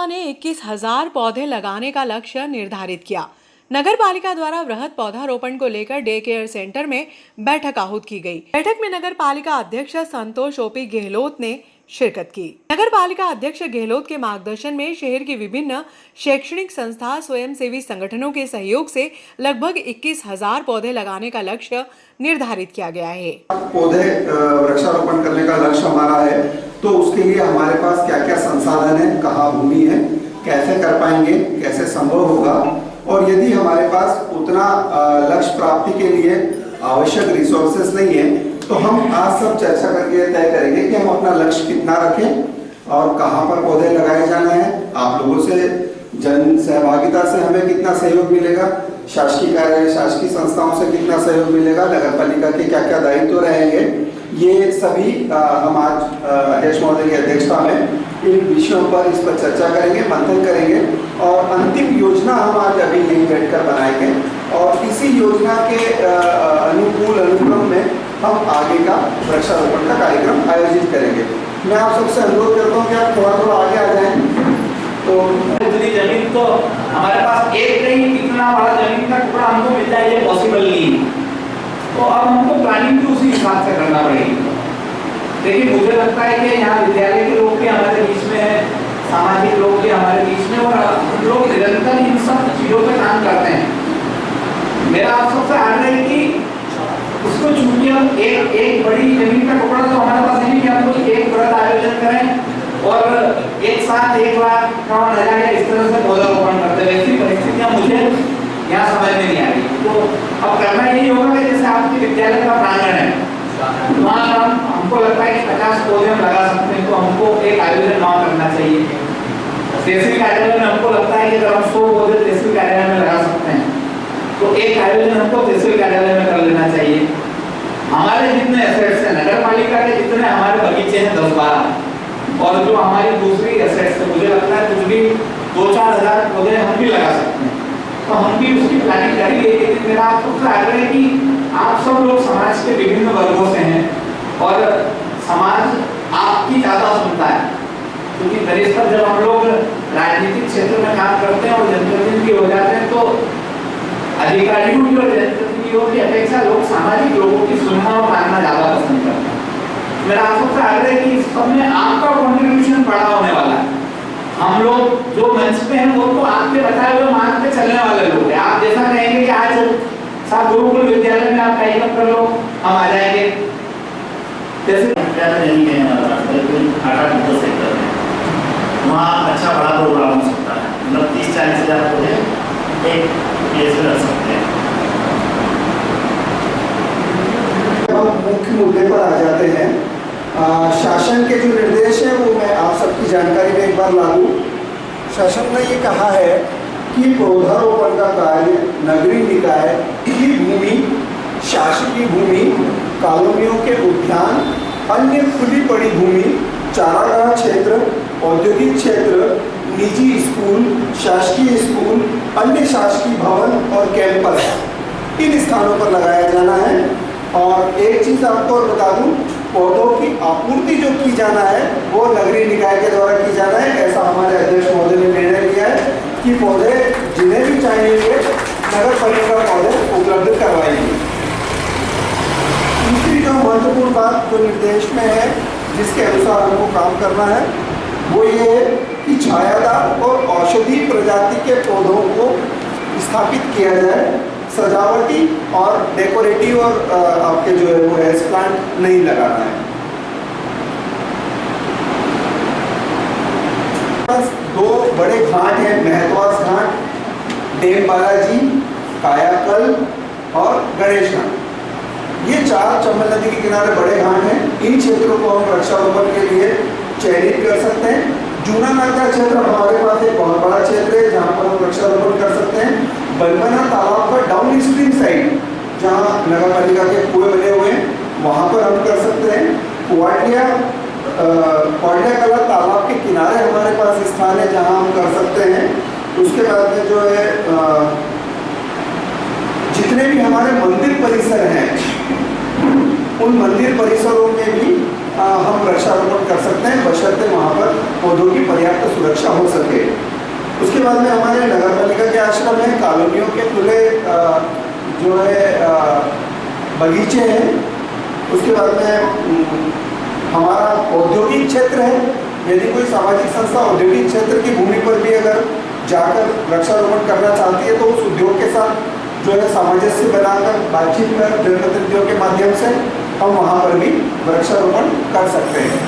पालिका ने 21,000 पौधे लगाने का लक्ष्य निर्धारित किया। नगर पालिका द्वारा वृहद पौधारोपण को लेकर डे केयर सेंटर में बैठक आहूत की गई। बैठक में नगर पालिका अध्यक्ष संतोष ओपी गहलोत ने शिरकत की। नगर पालिका अध्यक्ष गहलोत के मार्गदर्शन में शहर की विभिन्न शैक्षणिक संस्था, स्वयंसेवी संगठनों के सहयोग से लगभग 21,000 पौधे लगाने का लक्ष्य निर्धारित किया गया है। पौधे वृक्षारोपण करने का लक्ष्य हमारा है, तो उसके लिए हमारे पास क्या क्या संसाधन है, कहाँ भूमि है, कैसे कर पाएंगे, कैसे संभव होगा, और यदि हमारे पास उतना लक्ष्य प्राप्ति के लिए आवश्यक रिसोर्सेस नहीं है तो हम आज सब चर्चा करके तय करेंगे कि हम अपना लक्ष्य कितना रखें और कहाँ पर पौधे लगाए जाना है। आप लोगों से जन सहभागिता से हमें कितना सहयोग मिलेगा, शासकीय कार्यालय, शासकीय संस्थाओं से कितना सहयोग मिलेगा, नगर पालिका के क्या क्या दायित्व रहेंगे, ये सभी हम आज अध्यक्ष महोदय की अध्यक्षता में इन विषयों पर इस पर चर्चा करेंगे, मंथन करेंगे और अंतिम योजना हम आज अभी यहीं बैठकर बनाएंगे और इसी योजना के अनुकूल अनुक्रम में हम आगे का वृक्षारोपण का कार्यक्रम आयोजित करेंगे। मैं आप सबसे अनुरोध करता हूँ कि आप थोड़ा थोड़ा आगे आ जाएं। तो इतनी जमीन तो हमारे पास एक नहीं, इतना बड़ा जमीन का टुकड़ा हमको मिल जाए ये पॉसिबल नहीं है, तो अब हमको प्लानिंग भी उसी हिसाब से करना पड़ेगी। देखिए मुझे लगता है कि यहाँ विद्यालय के लोग भी हमारे बीच में है, सामाजिक लोग भी हमारे बीच में, और हम लोग निरंतर इन सब चीजों पे काम करते हैं। मेरा आप सबसे आग्रह है कि उसको चूंकि हम एक बड़ी जमीन का टुकड़ा तो हमारे पास नहीं कि हम लोग एक बृहद आयोजन करें और एक साथ 1,51,000 या इस तरह से पौधारोपण करते हैं। ऐसी परिस्थितियां मुझे यहाँ समझ में नहीं आ रही। तो अब करना यही होगा कि जैसे आपके विद्यालय का प्रांगण है, वहाँ हमको लगता है कि 50 पौधे हम लगा सकते हैं, तो हमको एक आयोजन वहाँ करना चाहिए। तहसील कार्यालय में हमको लगता है कि अगर हम 100 पौधे तहसील कार्यालय में लगा सकते हैं तो एक आयोजन हमको तहसील कार्यालय में कर लेना चाहिए। हमारे जितने एसेट्स हैं नगर पालिका के, जितने हमारे बगीचे हैं 10-12, और जो हमारी दूसरी एसेट्स है, मुझे लगता है कुछ भी 2-4 हज़ार पौधे हम भी लगा सकते हैं, तो हम भी उसकी प्लानिंग करेंगे। लेकिन मेरा आप सबसे आग्रह है कि आप सब लोग समाज के विभिन्न वर्गों से हैं और समाज आपकी ज़्यादा सुनता है, क्योंकि दरअसल जब हम लोग राजनीतिक क्षेत्र में काम करते हैं और जनप्रतिनिधि हो जाते हैं तो अधिकारियों की और जनप्रतिनिधियों की अपेक्षा लोग सामाजिक लोगों की सुनना और मानना ज्यादा पसंद करते हैं। मेरा आप सबसे आग्रह है कि इस सब में आपका कंट्रीब्यूशन बड़ा होने वाला है। हम लोग जो मंच पे हैं वो तो आपके बताए हुए मार्ग पे चलने वाले लोग हैं। आप जैसा कहेंगे कि आज साथ गुरुकुल विद्यालय में आप टाइप कर लो, हम आ जाएंगे। जैसे नहीं है आटा सेक्टर में, वहाँ अच्छा बड़ा प्रोग्राम हो सकता है, मतलब 30-40 हज़ार पौधे एक प्लेस में रख सकते हैं। हम मुख्य मुद्दे पर आ जाते हैं। शासन के जो निर्देश हैं वो मैं आप सबकी जानकारी में एक बार ला दूं। शासन ने ये कहा है कि पौधारोपण का कार्य नगरीय निकाय की भूमि, शासकीय भूमि, कॉलोनियों के उद्यान, अन्य खुली पड़ी भूमि, चारागाह क्षेत्र, औद्योगिक क्षेत्र, निजी स्कूल, शासकीय स्कूल, अन्य शासकीय भवन और कैंपस, इन स्थानों पर लगाया जाना है। और एक चीज़ आपको और बता दूं, पौधों की आपूर्ति जो की जाना है वो नगरीय निकाय के द्वारा की जाना है। ऐसा हमारे अध्यक्ष महोदय ने निर्णय लिया है कि पौधे जिन्हें भी चाहिए नगर पालिका पौधे उपलब्ध करवाएंगे। दूसरी जो महत्वपूर्ण बात जो निर्देश में है, जिसके अनुसार हमको काम करना है, वो ये है कि छायादार और औषधीय प्रजाति के पौधों को स्थापित किया जाए। सजावटी और डेकोरेटिव और आपके जो है वो एज प्लांट नहीं लगाना है। बस 2 बड़े घाट हैं, महतवास घाट, डेम बालाजी, कायाकल और गणेश घाट। ये 4 चंबल नदी के किनारे बड़े घाट हैं। इन क्षेत्रों को हम वृक्षारोपण के लिए चयनित कर सकते हैं। जूना नाका क्षेत्र हमारे पास एक बहुत बड़ा क्षेत्र है जहाँ पर हम वृक्षारोपण कर सकते हैं। बलबना तालाब पर डाउन स्ट्रीम साइड जहाँ नगर पालिका के कुएं बने हुए हैं वहाँ पर हम कर सकते हैं। कुआटिया कला तालाब के किनारे हमारे पास स्थान है जहाँ हम कर सकते हैं। उसके बाद में जो है जितने भी हमारे मंदिर परिसर हैं उन मंदिर परिसरों में भी हम वृक्षारोपण कर सकते हैं, बशर्ते वहाँ पर पौधों की पर्याप्त सुरक्षा हो सके। उसके बाद में हमारे नगर पालिका के आश्रम है, कॉलोनियों के खुले जो है बगीचे हैं। उसके बाद में हमारा औद्योगिक क्षेत्र है। यदि कोई सामाजिक संस्था औद्योगिक क्षेत्र की भूमि पर भी अगर जाकर वृक्षारोपण करना चाहती है तो उस उद्योग के साथ जो है सामंजस्य बनाकर बातचीत कर जनप्रतिनिधियों के माध्यम से हम वहाँ पर भी वृक्षारोपण कर सकते हैं।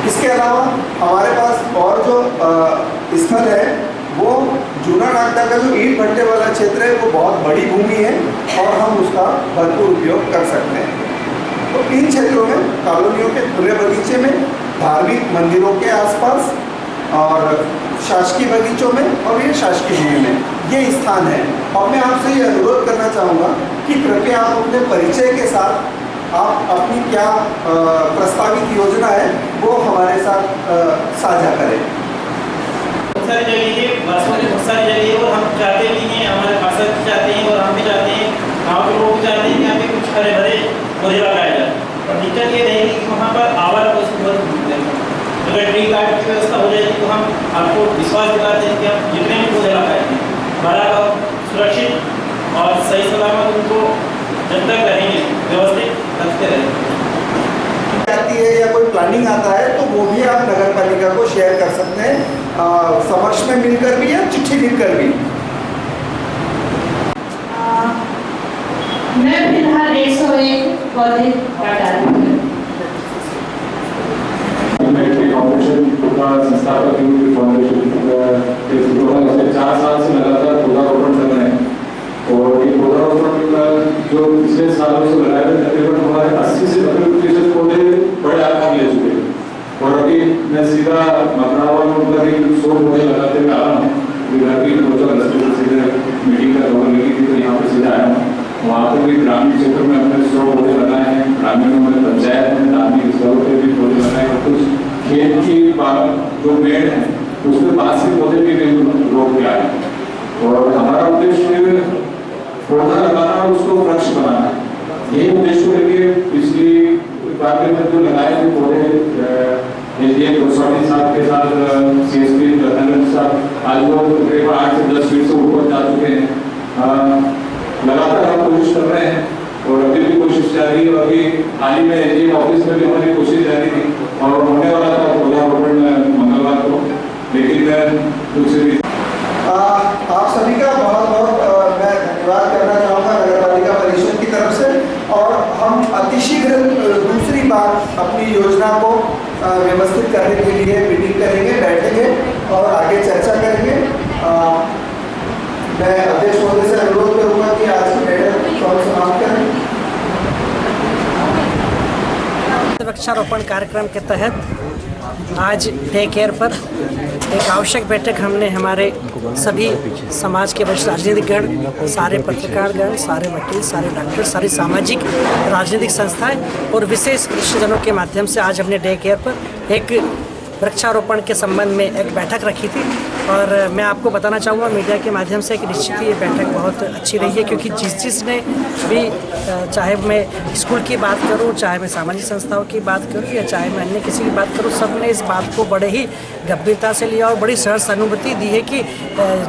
इसके अलावा हमारे पास और जो स्थल है वो जूना नागदा का जो ईंट भट्टे वाला क्षेत्र है वो बहुत बड़ी भूमि है और हम उसका भरपूर उपयोग कर सकते हैं। तो इन क्षेत्रों में कॉलोनियों के खुले बगीचे में, धार्मिक मंदिरों के आसपास और शासकीय बगीचों में और ये शासकीय भूमि में ये स्थान है। और मैं आपसे ये अनुरोध करना चाहूँगा कि कृपया आप अपने परिचय के साथ आप अपनी क्या प्रस्तावित योजना है वो हमारे साथ साझा करें। बहुत सारी जगह है, बरसों की बहुत सारी जगह है और हम चाहते भी हैं, हमारे पार्षद भी चाहते हैं और हम भी चाहते हैं, गाँव के लोग भी चाहते हैं कि यहाँ पे कुछ हरे भरे पौधे लगाए जाए। और दिक्कत ये रहेगी कि वहाँ पर आवारा को अगर ट्री गार्ड की व्यवस्था हो जाएगी तो हम आपको विश्वास दिलाते हैं कि हम जितने भी पौधे लगाएंगे बराबर सुरक्षित और सही सलामत उनको जब तक रहेंगे व्यवस्थित रखते रहेंगे। आती है या कोई प्लानिंग आता है तो वो भी आप नगर पालिका को शेयर कर सकते हैं, समक्ष में मिलकर भी या चिट्ठी लिखकर भी। मैं फिलहाल 101 पौधे काटा रही हूँ। का संस्थापक फाउंडेशन 4 साल से लगातार पौधारोपण कर रहे हैं और ये पौधारोपण जो पिछले सालों से लगाए हुए तकरीबन हमारे 80 से 90% पौधे बड़े आकार ले चुके हैं। और अभी मैं सीधा मकरावा में मतलब 100 पौधे लगाते हुए आ रहा हूँ। घर की सीधे मीटिंग का खबर लगी थी तो यहाँ पर सीधा आया हूँ। वहाँ पर भी ग्रामीण क्षेत्र में हमने 100 पौधे लगाए हैं, ग्रामीणों में पंचायत में धार्मिक स्थलों पर भी पौधे लगाए हैं। कुछ खेत की जो मेड़ है उसमें बांस के पौधे भी रोक के आए और हमारा उद्देश्य पौधा लगाना और उसको वृक्ष बनाना है। यही उद्देश्य लेके पिछली बार में जो लगाए थे पौधे गोस्वामी साहब के साथ CSP रतन साहब आज वो तकरीबन 8 से 10 फीट से ऊपर जा चुके हैं। लगातार हम कोशिश कर रहे हैं और अभी भी कोशिश जारी है। अभी हाल ही में एक ऑफिस में भी हमारी कोशिश जारी थी और होने वाला था पौधारोपण मंगलवार को, लेकिन कुछ भी आप सभी का बहुत बहुत मैं धन्यवाद करना चाहूँगा नगर पालिका परिषद की तरफ से। और हम अतिशीघ्र दूसरी बार अपनी योजना को व्यवस्थित करने के लिए मीटिंग करेंगे, बैठेंगे और आगे चर्चा करेंगे। मैं अध्यक्ष महोदय से अनुरोध करूँगा कि आज की बैठक समाप्त करें। वृक्षारोपण कार्यक्रम के तहत आज डे केयर पर एक आवश्यक बैठक हमने हमारे सभी समाज के वरिष्ठ राजनीतिकगण, सारे पत्रकारगण, सारे वकील, सारे डॉक्टर, सारी सामाजिक राजनीतिक संस्थाएं और विशेष वरिष्ठजनों के माध्यम से आज हमने डे केयर पर एक वृक्षारोपण के संबंध में एक बैठक रखी थी। और मैं आपको बताना चाहूँगा मीडिया के माध्यम से कि निश्चित ही ये बैठक बहुत अच्छी रही है, क्योंकि जिसने भी, चाहे मैं स्कूल की बात करूँ, चाहे मैं सामाजिक संस्थाओं की बात करूँ या चाहे मैं अन्य किसी की बात करूँ, सब ने इस बात को बड़े ही गंभीरता से लिया और बड़ी सहज अनुभूति दी है कि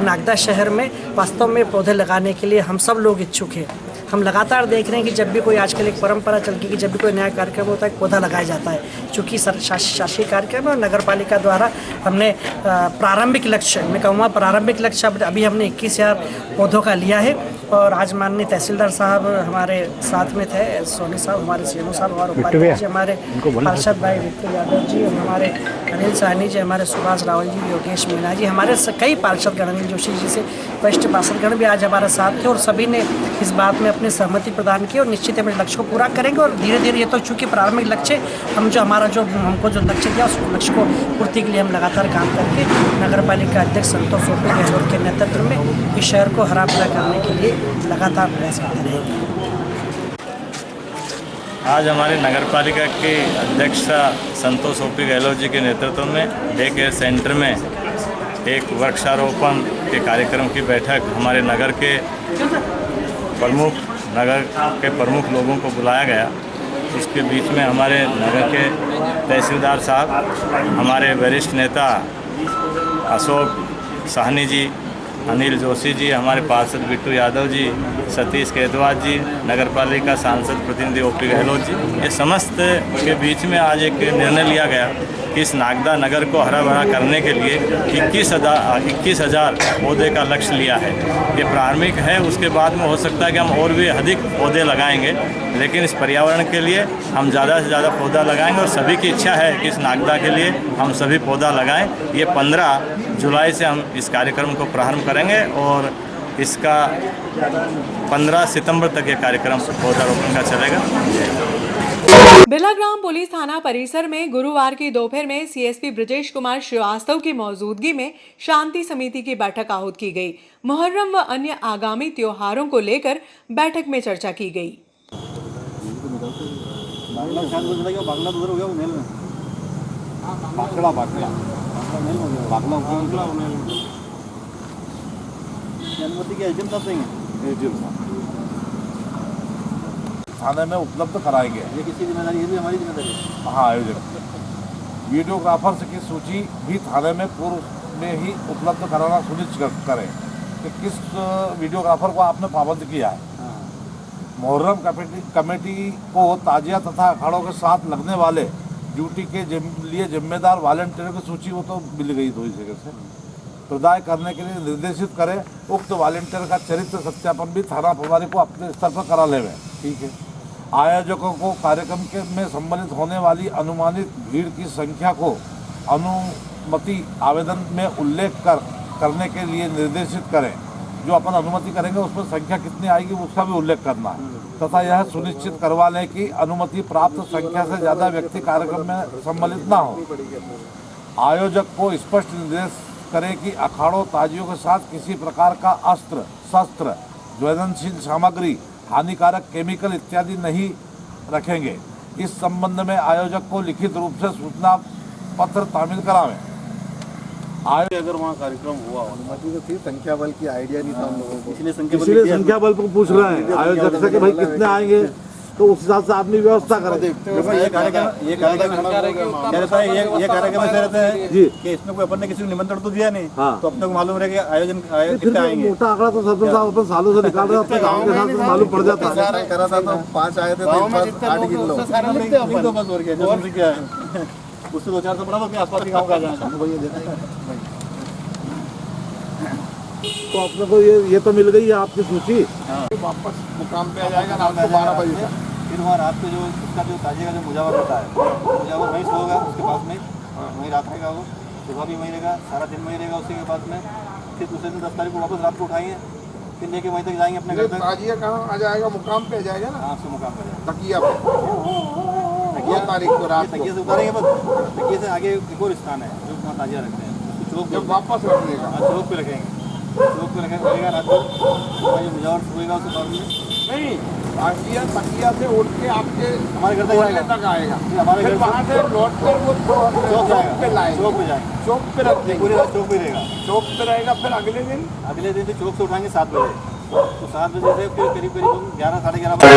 नागदा शहर में वास्तव में पौधे लगाने के लिए हम सब लोग इच्छुक हैं। हम लगातार देख रहे हैं कि जब भी कोई आजकल एक परंपरा चल गई कि जब भी कोई नया कार्यक्रम होता है पौधा लगाया जाता है। चूँकि शासकीय कार्यक्रम और नगर पालिका द्वारा हमने प्रारंभिक लक्ष्य, मैं कहूँगा प्रारंभिक लक्ष्य अभी हमने 21,000 पौधों का लिया है। और आज माननीय तहसीलदार साहब हमारे साथ में थे, सोनी साहब हमारे सीएमओ साहब, हमारे उपाध्यक्ष जी, हमारे पार्षद भाई विक्टर यादव जी, हमारे अनिल साहनी जी, हमारे सुभाष रावल जी, योगेश मीणा जी, हमारे कई पार्षदगण, अनिल जोशी जी से वरिष्ठ पार्षदगण भी आज हमारे साथ थे और सभी ने इस बात में अपनी सहमति प्रदान की और निश्चित अपने लक्ष्य को पूरा करेंगे। और धीरे धीरे ये तो चूँकि प्रारंभिक लक्ष्य हम जो हमारा जो हमको जो लक्ष्य दिया उस लक्ष्य को पूर्ति के लिए हम लगातार काम करके नगर पालिका अध्यक्ष संतोष ओपी गहलोत के नेतृत्व में इस शहर को हरा भरा करने के लिए लगातार प्रयास करते रहेंगे। आज हमारे नगर पालिका के अध्यक्ष संतोष ओपी गहलोत जी के नेतृत्व में डे केयर सेंटर में एक वृक्षारोपण के कार्यक्रम की बैठक हमारे नगर के प्रमुख लोगों को बुलाया गया उसके बीच में हमारे नगर के तहसीलदार साहब, हमारे वरिष्ठ नेता अशोक साहनी जी, अनिल जोशी जी, हमारे पार्षद बिट्टू यादव जी, सतीश केतवाल जी, नगर पालिका सांसद प्रतिनिधि ओपी गहलोत जी, ये समस्त के बीच में आज एक निर्णय लिया गया कि इस नागदा नगर को हरा भरा करने के लिए 21,000 पौधे का लक्ष्य लिया है। ये प्रारंभिक है, उसके बाद में हो सकता है कि हम और भी अधिक पौधे लगाएंगे, लेकिन इस पर्यावरण के लिए हम ज़्यादा से ज़्यादा पौधा लगाएंगे और सभी की इच्छा है कि इस नागदा के लिए हम सभी पौधा लगाएं। ये 15 जुलाई से हम इस कार्यक्रम को प्रारंभ करेंगे और इसका 15 सितंबर तक ये कार्यक्रम पौधारोपण का चलेगा। बिलाग्राम पुलिस थाना परिसर में गुरुवार की दोपहर में सीएसपी ब्रजेश कुमार श्रीवास्तव की मौजूदगी में शांति समिति की बैठक आहूत की गई। मुहर्रम व अन्य आगामी त्योहारों को लेकर बैठक में चर्चा की गई। थाने में उपलब्ध कराएंगे। ये किसी जिम्मेदारी, ये भी हमारी जिम्मेदारी है। हाँ, आयोजक वीडियोग्राफर्स की सूची भी थाने में पूर्व में ही उपलब्ध कराना सुनिश्चित करें कि किस वीडियोग्राफर को आपने पाबंद किया है। मुहर्रम कमेटी को ताजिया तथा अखाड़ों के साथ लगने वाले ड्यूटी के लिए जिम्मेदार वॉलंटियरों की सूची वो तो मिल गई थोड़ी जगह से प्रदाय करने के लिए निर्देशित करें। उक्त वॉलंटियर का चरित्र सत्यापन भी थाना प्रभारी को अपने स्तर पर करा लेवे। ठीक है। आयोजकों को कार्यक्रम के में सम्मिलित होने वाली अनुमानित भीड़ की संख्या को अनुमति आवेदन में उल्लेख करने के लिए निर्देशित करें। जो अपन अनुमति करेंगे उसमें संख्या कितनी आएगी उसका भी उल्लेख करना है तथा यह सुनिश्चित करवा लें कि अनुमति प्राप्त संख्या से ज़्यादा व्यक्ति कार्यक्रम में सम्मिलित ना हो। आयोजक को स्पष्ट निर्देश करें कि अखाड़ों ताजियों के साथ किसी प्रकार का अस्त्र शस्त्र ज्वलनशील सामग्री हानिकारक केमिकल इत्यादि नहीं रखेंगे। इस संबंध में आयोजक को लिखित रूप से सूचना पत्र तामील करावें। अगर वहाँ कार्यक्रम हुआ अनुमति तो थी, संख्या बल की आइडिया नहीं था हम लोगों को, इसलिए संख्या बल को पूछ रहे हैं आयोजक से कि भाई कितने आएंगे, तो उस हिसाब से आदमी व्यवस्था करे। ये कार्यक्रम ऐसे रहते हैं जी कि इसमें कोई अपन ने किसी को निमंत्रण तो दिया नहीं। हाँ। तो अपने को मालूम रहेगा आयोजन कितने आएंगे। मोटा आंकड़ा तो सरपंच साहब अपन सालों से निकाल रहे हैं, गाँव के साथ मालूम पड़ जाता है। करा था तो 5 आए थे तो 8 गिन लो बस, और क्या है उससे 2-4 तो बड़ा तो आसपास के गाँव का जाए। तो अपने को ये तो मिल गई है आपकी सूची। वापस मुकाम पे आ जाएगा रात को 12 बजे से। फिर वहाँ रात को जो उसका जो ताजिए का जो मुजावर होता है, मुजावर वहीं सोगा उसके पास में, वहीं रात रहेगा, वो सुबह भी वहीं रहेगा, सारा दिन वहीं रहेगा उसी के पास में। फिर दूसरे दिन 10 तारीख को वापस रात को उठाएंगे, फिर लेके वहीं तक जाएंगे अपने घर तक। ताजिया कहाँ आ जाएगा? मुकाम पे आ जाएगा ना। हाँ, उसके मुकाम पे जाएगा, तकिया पे। तकिया तारीख को रात तकिया से उतारेंगे, बस तकिया से आगे एक और स्थान है जो वहाँ ताजिया रखते हैं, चौक जब वापस रख देगा। चौक पे रखेंगे, चौक पे रखेगा रात को, जो मुजावर सोएगा उसके बाद में नहीं तकिया से उठ के आपके हमारे घर तक आएगा। हमारे घर वहाँ से लौट कर वो चौक पे लाएंगे, चौक पे जाएंगे, चौक पे रख देंगे, पूरी रात चौक पे रहेगा। चौक पे रहेगा, फिर अगले दिन से चौक से उठाएंगे 7 बजे। तो 7 बजे से फिर करीब 11 साढ़े 11 बजे